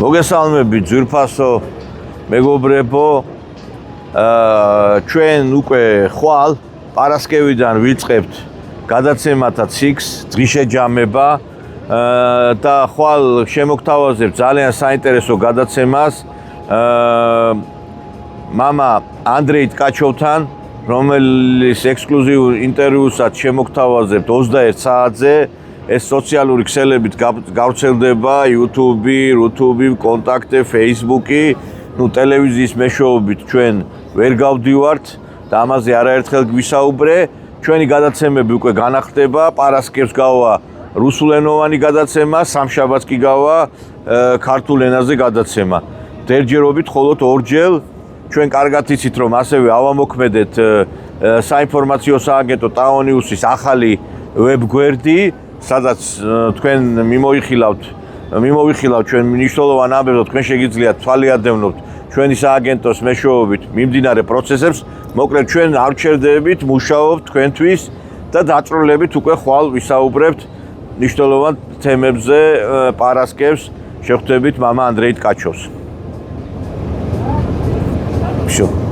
მოგესალმებით ძვირფასო მეგობრებო, ჩვენ უკვე ხვალ პარასკევიდან ვიწყებთ გადაცემათა ციკლს დღიშეჯამება და ხვალ შემოგთავაზებთ ძალიან საინტერესო გადაცემას მამა ანდრეი ტკაჩოვთან, რომელიც ექსკლუზიურ ინტერვიუსაც შემოგთავაზებთ 21 საათზე. ეს სოციალური ქსელებით გავრცელდება YouTube, რუთუბი, კონტაქტი, Facebook-ი, ტელევიზიის მეშვეობით ჩვენ ვერ გავდივართ და ამაზე არაერთხელ გვისაუბრე. ჩვენი გადაცემები უკვე განახლდება, პარასკევს გავა რუსულენოვანი გადაცემა, სამშაბათს კი გავა ქართულ ენაზე გადაცემა. ჯერჯერობით მხოლოდ ორჯერ. ჩვენ კარგად იცით, რომ ასევე ავამოქმედეთ საინფორმაციო სააგენტო ტაონიუსის ახალი ვებგვერდი, სადაც თქვენ მიმოვიხილავთ ჩვენ მნიშვნელოვან ამბებს, თქვენ შეგიძლიათ თვალიადევნოთ ჩვენი სააგენტოს მეშვეობით მიმდინარე პროცესებს. მოკლედ ჩვენ არ ვჩერდებით, მუშაობთ თქვენთვის და დაწვრილებით უკვე ხვალ ვისაუბრებთ მნიშვნელოვან თემებზე. პარასკევს შეხვდებით მამა ანდრეი ტკაჩოვს. Все.